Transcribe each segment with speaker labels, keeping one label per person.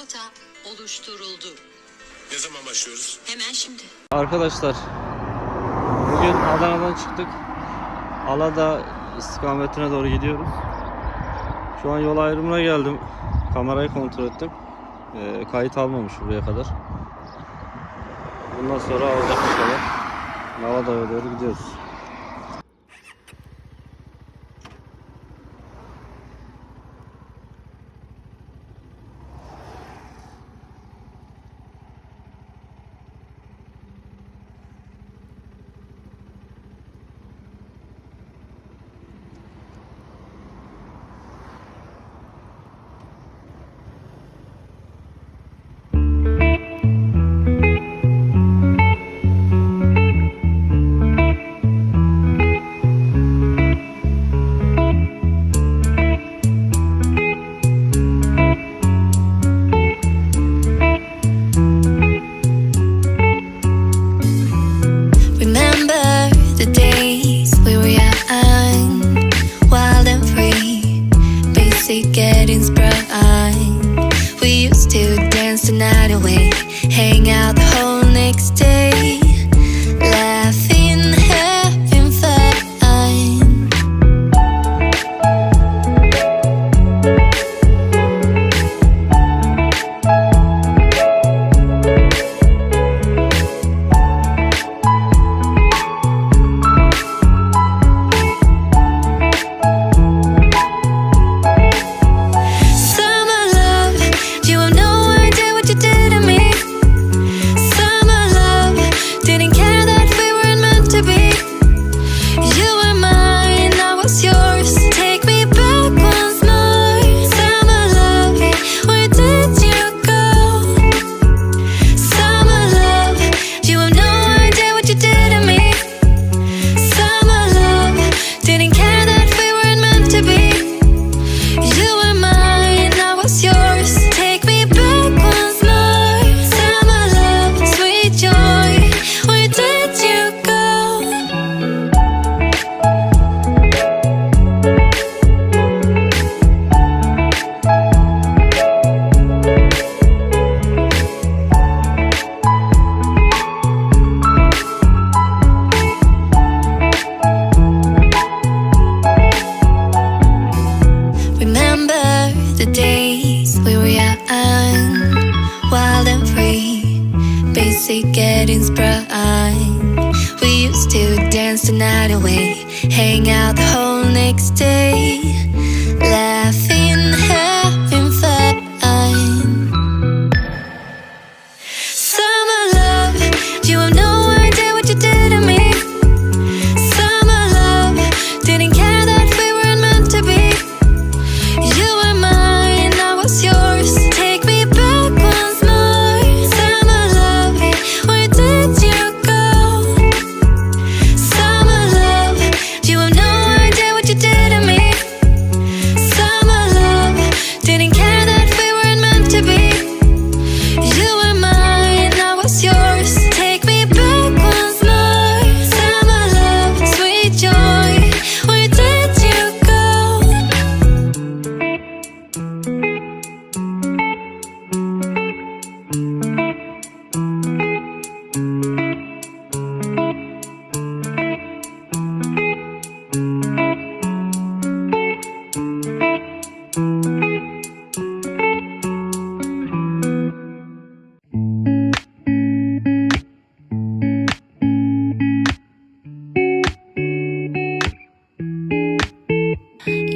Speaker 1: rota oluşturuldu.
Speaker 2: Ne zaman başlıyoruz?
Speaker 1: Hemen şimdi.
Speaker 3: Arkadaşlar, bugün Adana'dan çıktık. Aladağ istikametine doğru gidiyoruz. Şu an yol ayrımına geldim. Kamerayı kontrol ettim. Kayıt almamış buraya kadar. Bundan sonra alacak inşallah. Aladağ'a doğru gidiyoruz.
Speaker 4: Getting sprung. We used to dance the night away, hang out the whole next day, laughing, having fun. Getting sprung. We used to dance the night away, hang out the whole next day, laughing, having fun. Summer love, you have no idea what you did to me. Summer love, didn't care that we weren't meant to be. You were mine, I was yours. Take me back once more. Summer love, where did you go? Summer love, you have no idea what you did to me. Summer love, didn't care that we weren't meant to be. You were mine, I was yours. Take me back once more. Summer love, sweet joy, where did you go?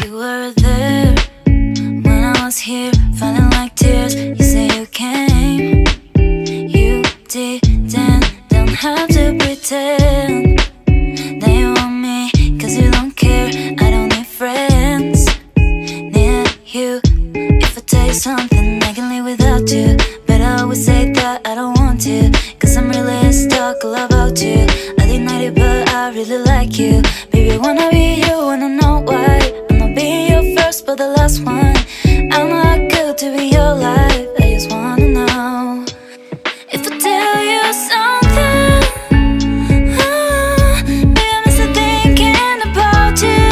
Speaker 4: You were there when I was here, falling like tears. You say you came, you didn't, don't have to pretend that you want me, cause you don't care. I don't need friends, need you. If I tell you something, I can live without you, but I always say that I don't want to, cause I'm really stuck all about you. I deny it, but I really like you. Baby, I wanna be you, wanna know why. I'm not being your first, but the last one. I'm not good to be your life, I just wanna know. If I tell you something, baby, I'm just thinking about you.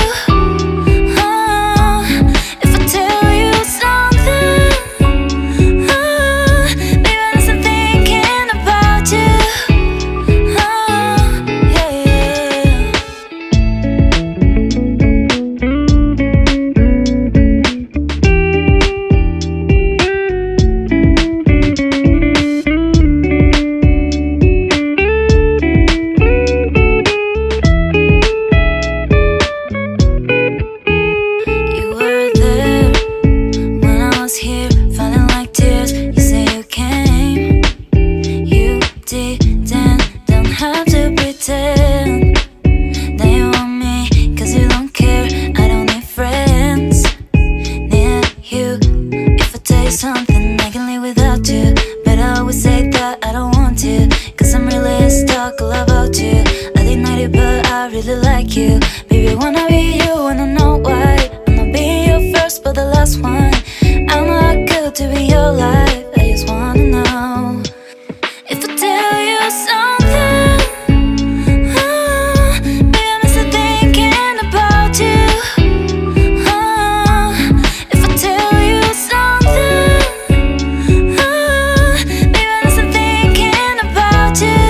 Speaker 4: If I tell you something, can live without you, but I always say that I don't want to, cause I'm really stuck all about you. I deny it but I really like you. Baby, wanna be you, wanna know why. I'm not being your first but the last one. I'm not good to be your life, I just wanna know. If I tell you something, baby, I'm still thinking about you. If I tell you something, baby, I'm still thinking about you.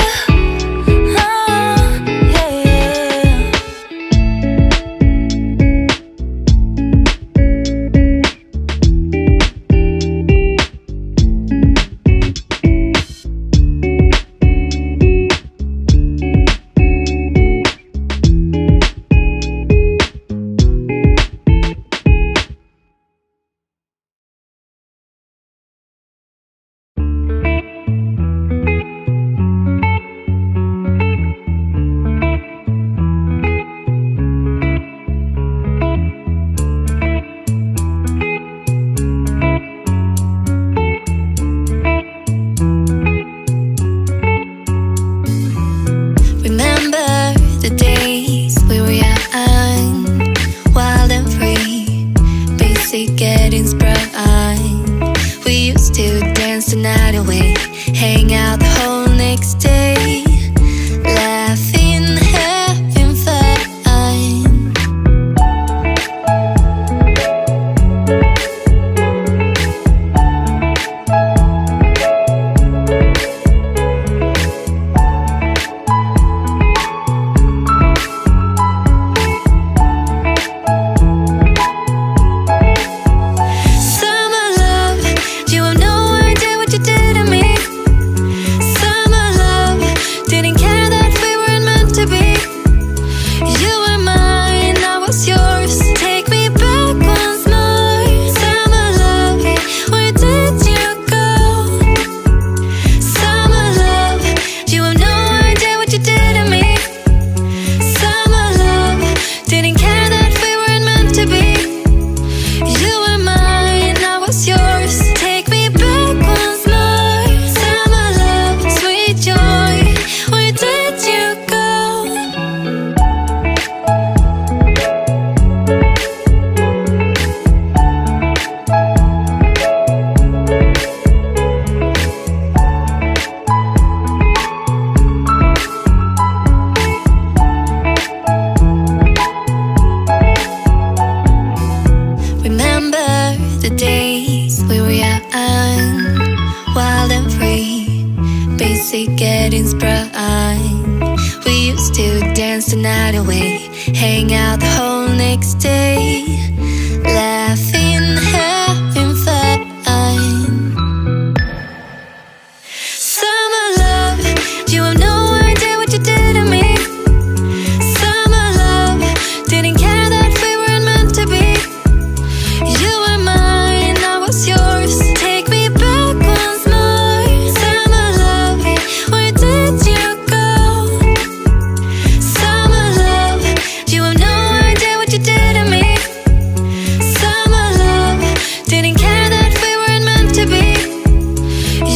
Speaker 4: Getting sprung. We used to dance the night away, hang out the whole next day, laughing, having fun. Getting sprung. We used to dance the night away, hang out the whole next day, laughing, having fun. Summer love, you have no idea what you did to me. Summer love, didn't care that we weren't meant to be. You were mine, I was yours. Take me back once more. Summer love, where did you go? Summer love, you have no idea what you did to me. Summer love, didn't care that we weren't meant to be.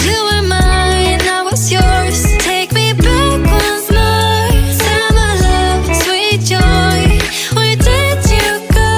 Speaker 4: You were mine, I was yours. Take me back once more. Summer love, sweet joy, where did you go?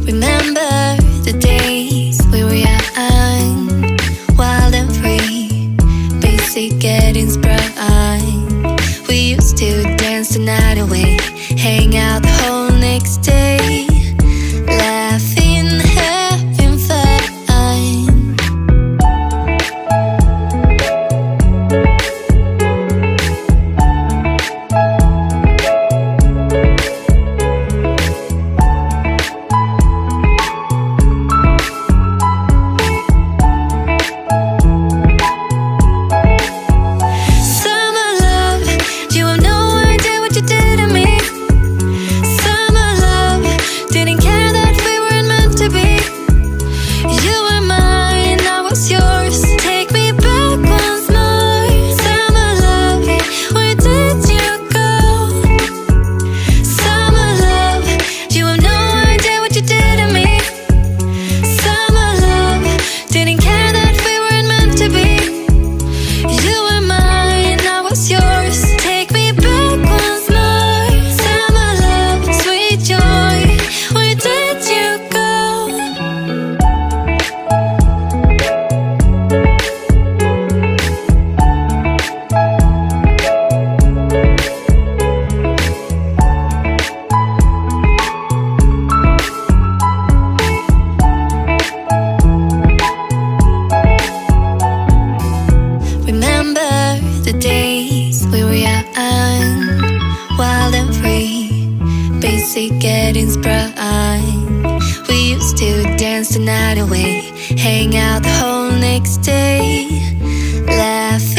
Speaker 4: Remember the days we were young, wild and free, basic getting sprung. We used to dance the night away, hang out the whole next day, laughing, having fun. see getting sprung. We used to dance the night away, hang out the whole next day, laugh